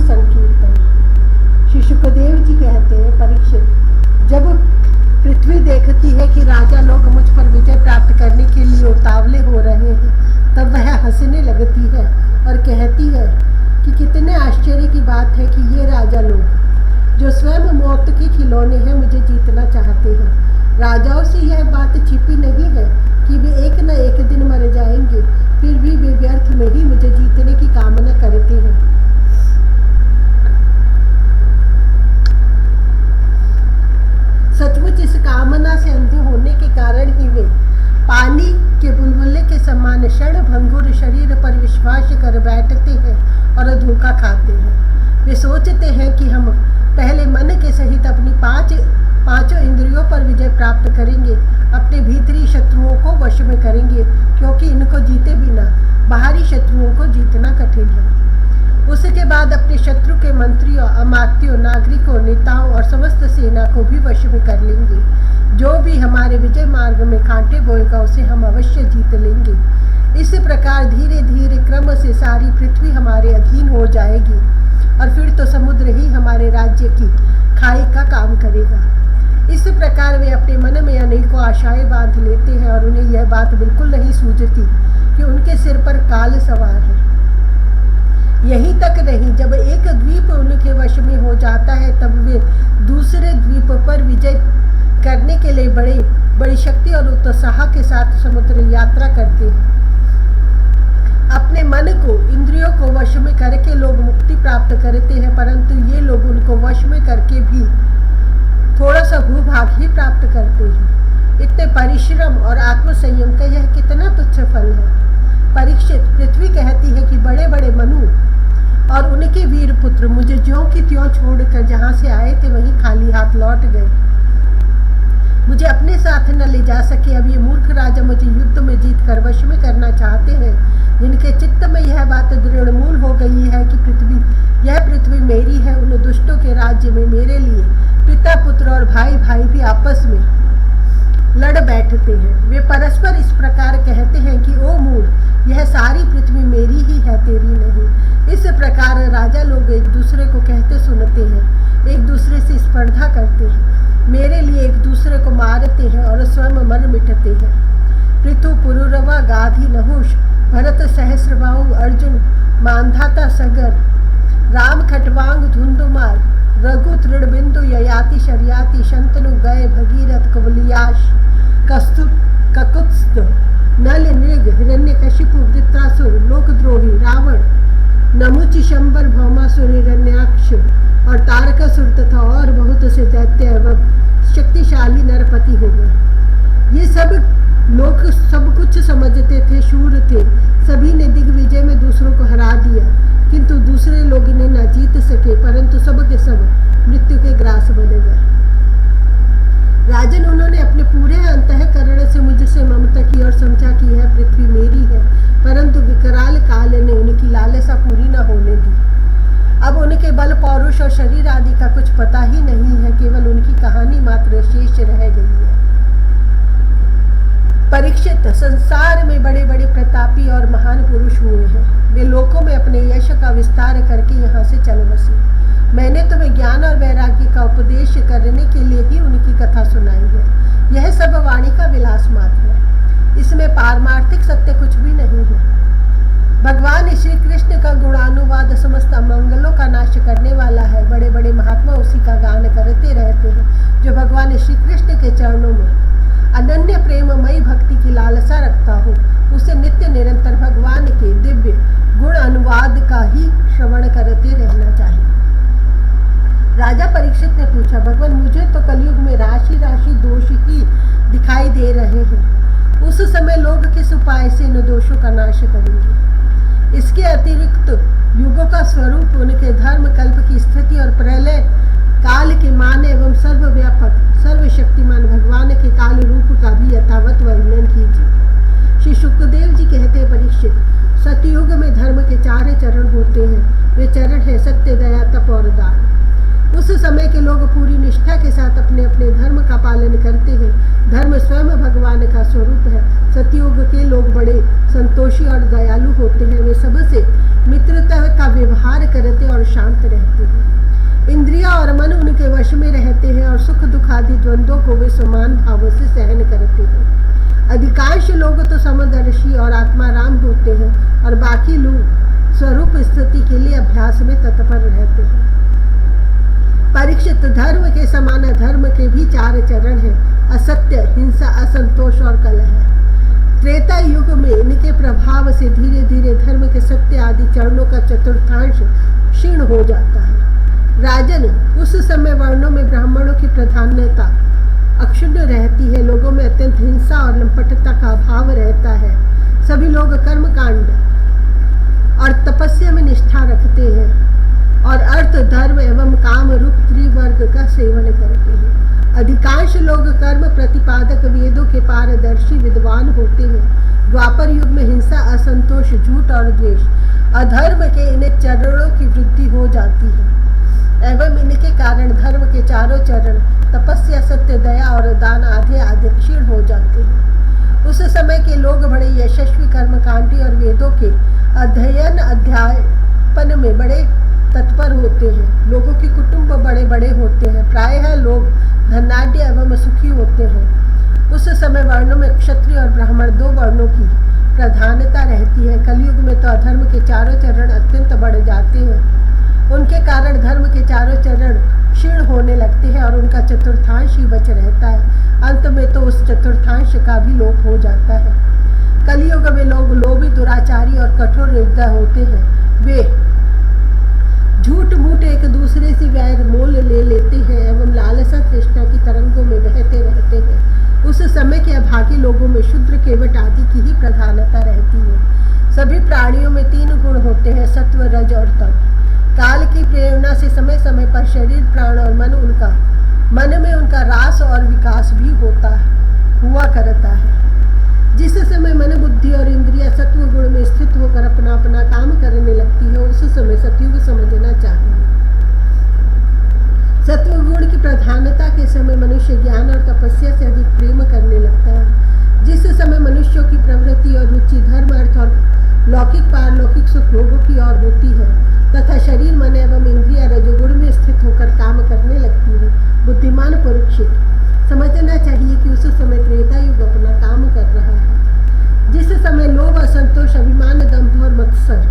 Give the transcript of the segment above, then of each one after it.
संकीर्तन। श्री सुखदेव जी कहते हैं, परीक्षित, जब पृथ्वी देखती है कि राजा लोग मुझ पर विजय प्राप्त करने के लिए उतावले हो रहे हैं, तब वह हंसने लगती है और कहती है कि कितने आश्चर्य की बात है कि ये राजा लोग जो स्वयं मौत के खिलौने हैं मुझे जीतना चाहते हैं। राजाओं से यह बात छिपी नहीं है कि वे एक न एक दिन मर जाएंगे, फिर भी वे व्यर्थ में ही मुझे जीतने की कामना करते हैं। सचमुच इस कामना से अंधे होने के कारण ही वे पानी के बुलबुले के समान क्षण भंगुर शरीर पर विश्वास कर बैठते हैं और धोखा खाते हैं। वे सोचते हैं कि हम पहले मन के सहित अपनी पांचों इंद्रियों पर विजय प्राप्त करेंगे, अपने भीतरी शत्रुओं को वश में करेंगे, क्योंकि इनको जीते बिना बाहरी शत्रुओं को जीतना कठिन है। उसके बाद अपने शत्रु के मंत्रियों, अमात्यों, नागरिकों, नेताओं और समस्त सेना को भी वश में कर लेंगे। जो भी हमारे विजय मार्ग में कांटे बोएगा उसे हम अवश्य जीत लेंगे। इस प्रकार धीरे धीरे क्रम से सारी पृथ्वी हमारे अधीन हो जाएगी और फिर तो समुद्र ही हमारे राज्य की खाई का काम करेगा। इस प्रकार वे अपने मन में अनेकों आशाएं बांध लेते हैं और उन्हें यह बात बिल्कुल नहीं सूझती कि उनके सिर पर काल सवार है। यहीं तक नहीं, जब एक द्वीप उनके वश में हो जाता है तब वे दूसरे द्वीप पर विजय करने के लिए बड़ी शक्ति और उत्साह के साथ समुद्र यात्रा करते हैं। अपने मन को, इंद्रियों को वश में करके लोग मुक्ति प्राप्त करते हैं, परंतु ये लोग उनको वश में करके भी थोड़ा सा भूभाग ही प्राप्त करते हैं। इतने परिश्रम और आत्मसंयम का यह कितना तुच्छ फल है। परीक्षित, पृथ्वी कहती है कि बड़े बड़े मनु और उनके वीर पुत्र मुझे ज्यों की त्यों छोड़कर जहां से आए थे वहीं खाली हाथ लौट गए, मुझे अपने साथ न ले जा सके। अब ये मूर्ख राजा मुझे युद्ध में जीत कर वश में करना चाहते हैं, जिनके चित्त में यह बात दृढ़मूल हो गई है कि यह पृथ्वी मेरी है। उन दुष्टों के राज्य में मेरे लिए पिता पुत्र और भाई भाई भी आपस में लड़ बैठते हैं। वे परस्पर इस प्रकार कहते हैं कि ओ मूढ़, यह सारी पृथ्वी मेरी ही है, तेरी नहीं। इस प्रकार राजा लोग एक दूसरे को कहते सुनते हैं, एक दूसरे से स्पर्धा करते हैं, मेरे लिए एक दूसरे को मारते हैं और स्वयं मर मिटते हैं। पृथु, पुरुरवा, गाधी, नहुष, भरत, सहस्रबाहु, अर्जुन, मांधाता, सगर, राम, खटवांग, धुंधुमार, रघु, तृणबिंदु, ययाति, शर्याति, शंतनु, गय, भगीरथ, कुबलियाश, ककुत्स्थ, नल, नृग, हिरण्यकशिपु, वृत्रासुर, लोकद्रोही, रावण, नमुचि, शंबर, भौमासुर, हिरण्याक्ष और तारकासुर तथा और बहुत से दैत्य एवं शक्तिशाली नरपति हो गए। ये सब लोग सब कुछ समझते थे, शूर थे, सभी ने दिग्विजय में दूसरों को हरा दिया, किंतु दूसरे लोग इन्हें न जीत सके, परंतु सब के सब मृत्यु के ग्रास बने गए। राजन, उन्होंने अपने पूरे अंतःकरण से मुझसे ममता की और समझा कि यह पृथ्वी मेरी है, परंतु विकराल काल ने उनकी लालसा पूरी न होने दी। अब उनके बल, पौरुष और शरीर आदि का कुछ पता ही नहीं है, केवल उनकी कहानी मात्र शेष रह गई है। परीक्षित, संसार में बड़े बड़े प्रतापी और महान पुरुष हुए हैं। वे लोकों में अपने यश का विस्तार करके यहाँ से चल बसे। मैंने तुम्हें ज्ञान और वैराग्य का उपदेश करने के लिए ही उनकी कथा सुनाई है। यह सब वाणी का विलास मात्र है, इसमें पारमार्थिक सत्य कुछ भी नहीं है। भगवान श्री कृष्ण का गुणानुवाद समस्त अमंगलों का नाश करने वाला है। बड़े बड़े महात्मा उसी का गान करते रहते हैं। जो भगवान श्री कृष्ण के चरणों में अनन्य प्रेममयी भक्ति की लालसा रखता हो, उसे नित्य निरंतर भगवान के दिव्य गुण अनुवाद का ही श्रवण करते रहना चाहिए। राजा परीक्षित ने पूछा, भगवान, मुझे तो कलयुग में राशि राशि दोष ही दिखाई दे रहे हैं। उस समय लोग किस उपाय से इन दोषों का नाश करेंगे? इसके अतिरिक्त युगों का स्वरूप, उनके धर्म, कल्प की स्थिति और प्रलय काल के मान एवं सर्वव्यापक सर्वशक्तिमान भगवान के काल रूप का भी यथावत वर्णन कीजिए। श्री सुखदेव जी कहते हैं, परीक्षित, सतयुग में धर्म के 4 चरण होते हैं। वे चरण है सत्य, दया, तप और दान। उस समय के लोग पूरी निष्ठा के साथ अपने अपने धर्म का पालन करते हैं। धर्म स्वयं भगवान का स्वरूप है। सतयुग के लोग बड़े संतोषी और दयालु होते हैं। वे सबसे मित्रता का व्यवहार करते और शांत रहते हैं। इंद्रियां और मन उनके वश में रहते हैं और सुख दुख आदि द्वंद्वों को वे समान भाव से सहन करते हैं। अधिकांश लोग तो समदर्शी और आत्माराम होते हैं और बाकी लोग स्वरूप स्थिति के लिए अभ्यास में तत्पर रहते हैं। परीक्षित, धर्म के समान धर्म के भी 4 चरण हैं: असत्य, हिंसा, असंतोष और कलह है। त्रेता युग में इनके प्रभाव से धीरे धीरे धर्म के सत्य आदि चरणों का चतुर्थांश क्षीण हो जाता है। राजन, उस समय वर्णों में ब्राह्मणों की प्रधानता अक्षुण्ण रहती है। लोगों में अत्यंत हिंसा और लंपटता का अभाव रहता है। सभी लोग कर्मकांड और तपस्या में निष्ठा रखते हैं और अर्थ, धर्म एवं काम रूप त्रिवर्ग का सेवन करते हैं। अधिकांश लोग कर्म प्रतिपादक, वेदों के पारदर्शी विद्वान होते हैं। द्वापर युग में हिंसा, असंतोष, झूठ और द्वेष, अधर्म के इन चरणों की वृद्धि हो जाती है एवं इनके कारण धर्म के 4 चरण तपस्या, सत्य, दया और दान आदि क्षीण हो जाते हैं। उस समय के लोग बड़े यशस्वी, कर्मकांडी और वेदों के अध्ययन अध्यापन में बड़े तत्पर होते हैं। लोगों के कुटुंब बड़े बड़े होते हैं। प्रायः लोग धनाढ्य एवं सुखी होते हैं। उस समय वर्णों में क्षत्रिय और ब्राह्मण 2 वर्णों की प्रधानता रहती है। कलयुग में तो अधर्म के 4 चरण अत्यंत बढ़ जाते हैं। उनके कारण धर्म के 4 चरण क्षीण होने लगते हैं और उनका चतुर्थांश ही बच रहता है। अंत में तो उस चतुर्थांश का भी लोप हो जाता है। कलयुग में लोग लोभी, दुराचारी और कठोर हृदय होते हैं। वे झूठ मूठ एक दूसरे से वैर मोल ले लेते हैं एवं लालसा तृष्णा की तरंगों में बहते रहते हैं। उस समय के अभागी लोगों में शूद्र, केवट आदि की ही प्रधानता रहती है। सभी प्राणियों में 3 गुण होते हैं: सत्व, रज और तम। काल की प्रेरणा से समय समय पर शरीर, प्राण और मन में उनका रास और विकास भी हुआ करता है। जिस समय मन, बुद्धि और इंद्रिया सत्व गुण में स्थित होकर अपना अपना काम करने लगती है, उस समय सतयुग समझना चाहिए। सत्व गुण की प्रधानता के समय मनुष्य ज्ञान और तपस्या से अधिक प्रेम करने लगता है। जिस समय मनुष्यों की प्रवृत्ति और रुचि धर्म, अर्थ और लौकिक पारलौकिक सुख भोगों की ओर होती है तथा शरीर, मन एवं इंद्रिया रजोगुण में स्थित होकर काम करने लगती है, बुद्धिमान परीक्षित, समझना चाहिए कि उस समय त्रेता युग अपना काम कर रहा है। जिस समय लोभ, असंतोष, अभिमान, दंभ और मत्सर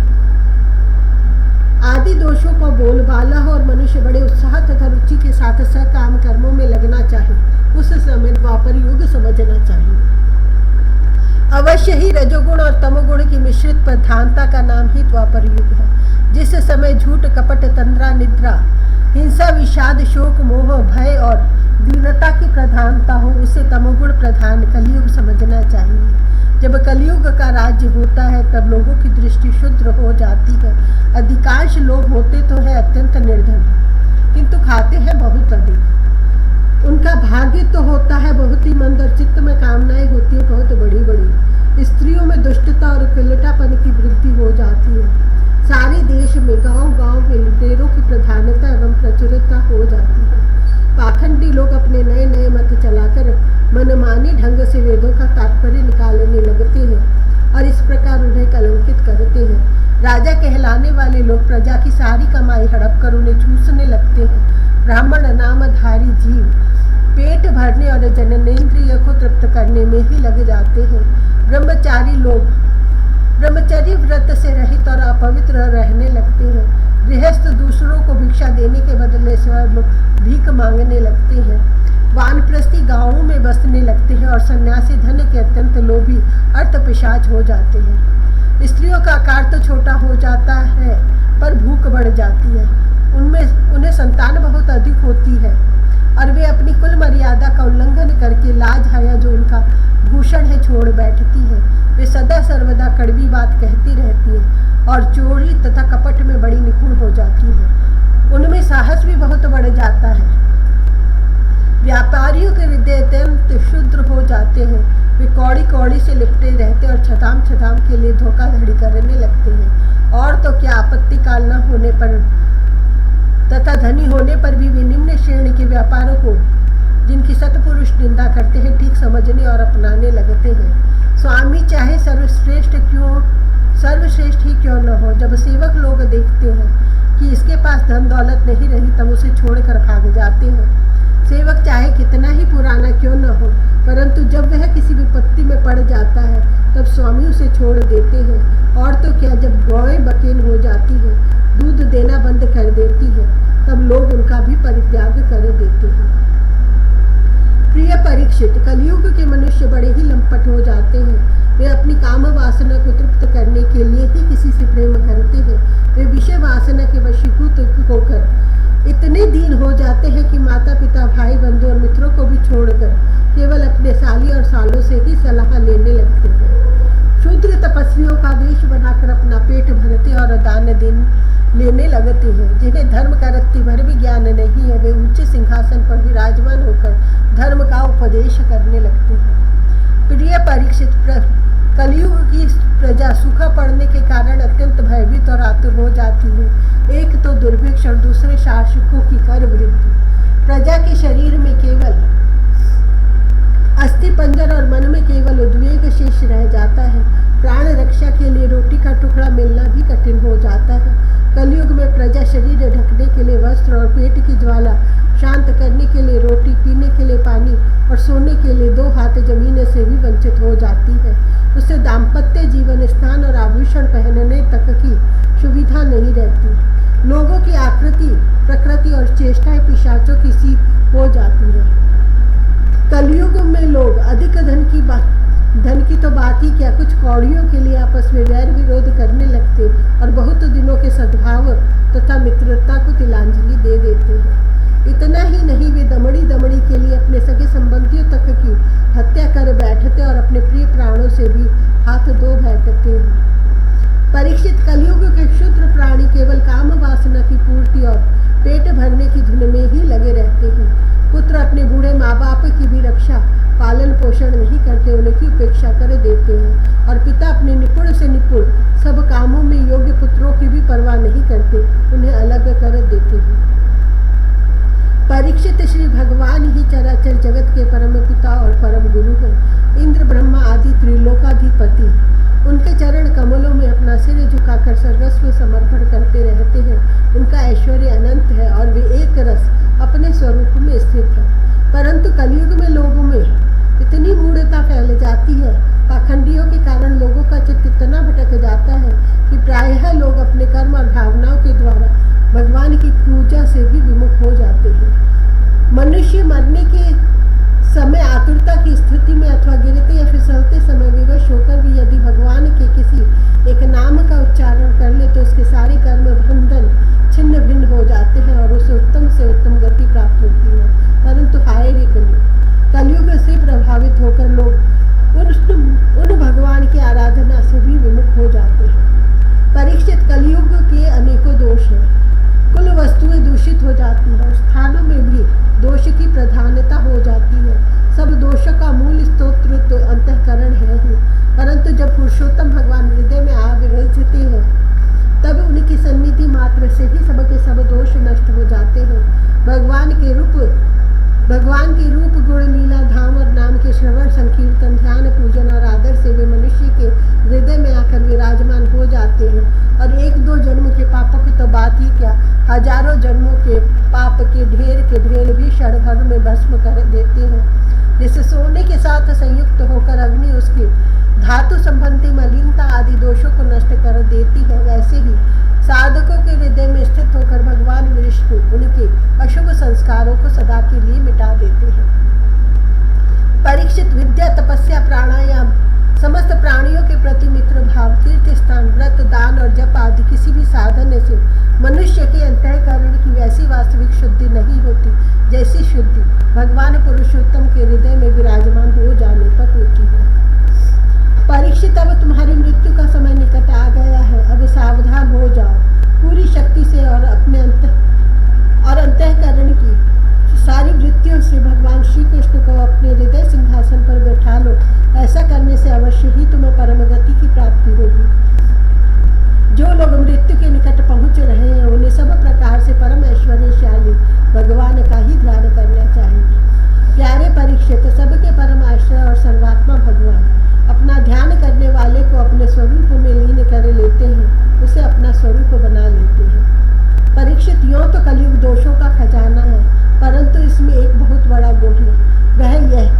आदि दोषों को बोलबाला हो और मनुष्य बड़े उत्साह तथा रुचि के साथ सकाम कर्मों में लगना चाहे, उस समय द्वापर युग समझना चाहिए। अवश्य ही रजोगुण और तमोगुण की मिश्रित प्रधानता का नाम ही द्वापर युग है। जिस समय झूठ, कपट, तंद्रा, निद्रा, हिंसा, विषाद, शोक, मोह, भय और दीनता की प्रधानता हो, उसे तमोगुण प्रधान कलयुग समझना चाहिए। जब कलयुग का राज्य होता है तब लोगों की दृष्टि शुद्र हो जाती है। अधिकांश लोग होते तो है अत्यंत निर्धन, किंतु खाते हैं बहुत अधिक। उनका भाग्य तो होता है बहुत ही मंद और चित्त में कामनाएं होती है बहुत बड़ी बड़ी। स्त्रियों में दुष्टता और किलटापन की वृद्धि हो जाती है। सारे देश में गांव-गांव में लुटेरों की प्रधानता एवं प्रचुरता हो जाती है। पाखंडी लोग अपने नए नए मत चलाकर मनमानी ढंग से वेदों का तात्पर्य निकालने लगते हैं और इस प्रकार उन्हें कलंकित करते हैं। राजा कहलाने वाले लोग प्रजा की सारी कमाई हड़प कर उन्हें चूसने लगते हैं। ब्राह्मण नामधारी जीव पेट भरने और जननेंद्रिय को तृप्त करने में ही लग जाते हैं। ब्रह्मचारी लोग ब्रह्मचर्य व्रत से रहित और अपवित्र रहने लगते हैं। गृहस्थ दूसरों को भिक्षा देने के बदले स्वयं भीख मांगने लगते हैं। वानप्रस्थी गांवों में बसने लगते हैं और सन्यासी धन के अत्यंत लोभी अर्थपिशाच हो जाते हैं। स्त्रियों का आकार तो छोटा हो जाता है पर भूख बढ़ जाती है। उन्हें संतान बहुत अधिक होती है और वे अपनी कुल मर्यादा का उल्लंघन करके लाज हया जो उनका भूषण है छोड़ बैठती है। वे सदा सर्वदा कड़वी बात कहती रहती है और चोरी तथा कपट में बड़ी निपुण हो जाती है। उनमें साहस भी बहुत बढ़ जाता है। व्यापारियों के हृदय अत्यंत शुद्र हो जाते हैं। वे कौड़ी कौड़ी से लिपटे रहते और छताम के लिए धोखाधड़ी करने लगते हैं। और तो क्या, आपत्ति काल न होने पर तथा धनी होने पर भी वे निम्न श्रेणी के व्यापारों को, जिनकी सतपुरुष निंदा करते हैं, ठीक समझने और अपनाने लगते हैं। स्वामी चाहे सर्वश्रेष्ठ क्यों सर्वश्रेष्ठ ही क्यों न हो। जब सेवक लोग देखते हैं कि इसके पास धन दौलत नहीं रही तब उसे छोड़कर भाग जाते हैं। सेवक चाहे कितना ही पुराना क्यों न हो, परंतु जब वह किसी विपत्ति में पड़ जाता है तब स्वामी उसे छोड़ देते हैं। और तो क्या, जब गौएं बकेन हो जाती है, दूध देना बंद कर देती है, तब लोग उनका भी परित्याग कर देते हैं। प्रिय परीक्षित, कलयुग के मनुष्य बड़े ही लंपट हो जाते हैं। वे अपनी काम वासना को तृप्त करने के लिए ही किसी से प्रेम करते हैं। वे विषय वासना के वशीभूत होकर इतने दीन हो जाते हैं कि माता पिता, भाई बंधु और मित्रों को भी छोड़कर केवल अपने साली और सालों से ही सलाह लेने लगते हैं। शूद्र तपस्वियों का वेश बनाकर अपना पेट भरते और दान लेने लगते हैं। जिन्हें धर्म का रत्ती भर भी ज्ञान नहीं है, वे ऊंचे सिंहासन पर विराजमान होकर धर्म का उपदेश करने लगते हैं। प्रिय परीक्षित, कलयुग की प्रजा सूखा पड़ने के कारण अत्यंत भयभीत और आतुर हो जाती है। एक तो दुर्भिक्ष और दूसरे शासकों की कर वृद्धि। प्रजा के शरीर में केवल अस्थि पंजर और मन में केवल उद्वेग शेष रह जाता है। प्राण रक्षा के लिए रोटी का टुकड़ा मिलना भी कठिन हो जाता है। कलयुग में प्रजा शरीर ढकने के लिए वस्त्र और पेट की ज्वाला शांत करने के लिए रोटी, पीने के लिए पानी और सोने के लिए 2 हाथ जमीन से भी वंचित हो जाती है। उससे दाम्पत्य जीवन, स्थान और आभूषण पहनने तक की सुविधा नहीं रहती। लोगों की आकृति, प्रकृति और चेष्टाएं पिशाचों की सी हो जाती है। कलयुग में लोग अधिक धन की तो बात ही क्या, कुछ कौड़ियों के लिए आपस में वैर विरोध करने लगते और बहुत दिनों के सद्भाव तथा मित्रता को तिलांजलि दे देते हैं। इतना ही नहीं, वे दमड़ी के लिए अपने सगे संबंधियों तक की हत्या कर बैठते और अपने प्रिय प्राणों से भी हाथ धो बैठते हैं। परीक्षित, कलयुग के क्षुद्र प्राणी केवल काम वासना की पूर्ति और पेट भरने की धुन में ही लगे रहते हैं। पुत्र अपने बूढ़े माँ बाप की भी रक्षा पालन पोषण नहीं करते, उनकी उपेक्षा कर देते हैं। और पिता अपने निपुण से निपुण सब कामों में योग्य पुत्रों की भी परवाह नहीं करते, उन्हें अलग कर देते हैं। परीक्षित, श्री भगवान ही चराचर जगत के परम पिता और परम गुरु हैं। इंद्र, ब्रह्मा आदि त्रिलोकाधिपति उनके चरण कमलों में अपना सिर झुकाकर सर्वस्व समर्पण करते रहते हैं। उनका ऐश्वर्य अनंत है और वे एक रस अपने स्वरूप में स्थित है। परंतु कलयुग में लोगों में इतनी मूढ़ता फैल जाती है, पाखंडियों के कारण लोगों का चित्त इतना भटक जाता है कि प्रायः लोग अपने कर्म और भावनाओं के द्वारा भगवान की पूजा से भी विमुख हो जाते हैं। मनुष्य मरने के समय आतुरता की स्थिति में अथवा गिरते या फिसलते समय विवश होकर भी यदि भगवान के किसी एक नाम का उच्चारण कर ले तो उसके सारे कर्म बंधन छिन्न भिन्न हो जाते हैं और उसे उत्तम से उत्तम गति प्राप्त होती है। परंतु हाय रे कलयुग से प्रभावित होकर लोग उन भगवान की आराधना से भी विमुख हो जाते हैं। परीक्षित, कलयुग के अनेकों दोष हैं। कुल वस्तुएं दूषित हो जाती हैं, स्थानों में भी दोष की प्रधानता हो जाती है। सब दोषों का मूल स्तोत्र तो अंतःकरण है ही, परंतु जब पुरुषोत्तम भगवान हृदय में आ विराजते हैं तब उनकी सन्निधि मात्र से ही सबके सब दोष नष्ट हो जाते हैं। भगवान के रूप गुण लीला धाम और नाम के श्रवण, संकीर्तन, ध्यान, पूजन और आदर से वे मनुष्य के हृदय में आकर विराजमान हो जाते हैं। और 1-2 जन्म के पापों की तो बात ही क्या, हजारों जन्मों के पाप के ढेर भी क्षण भर में भस्म कर देते हैं। जैसे सोने के साथ संयुक्त होकर अग्नि उसके धातु संबंधी मलिनता आदि दोषों को नष्ट कर देती है, वैसे ही साधकों के हृदय में स्थित होकर भगवान विष्णु उनके अशुभ संस्कारों को सदा के लिए मिटा देते हैं। परीक्षित, विद्या, तपस्या, प्राणायाम, समस्त प्राणियों के प्रति मित्र भाव, तीर्थ स्थान, व्रत, दान और जप आदि किसी भी साधन से मनुष्य के अंतःकरण की वैसी वास्तविक शुद्धि नहीं होती जैसी शुद्धि भगवान पुरुषोत्तम के हृदय में विराजमान हो जाने पर होती है। परीक्षित, अब तुम्हारी मृत्यु का समय निकट आ गया है। अब सावधान हो जाओ, पूरी शक्ति से और अपने अंतःकरण की सारी वृत्तियों से भगवान श्री कृष्ण को अपने हृदय सिंहासन पर बैठा लो। ऐसा करने से अवश्य ही तुम्हें परम गति की प्राप्ति होगी। जो लोग मृत्यु के निकट पहुंच रहे हैं उन्हें सब प्रकार से परम कलयुग दोषों का खजाना है, परंतु इसमें एक बहुत बड़ा गुण है, वह यह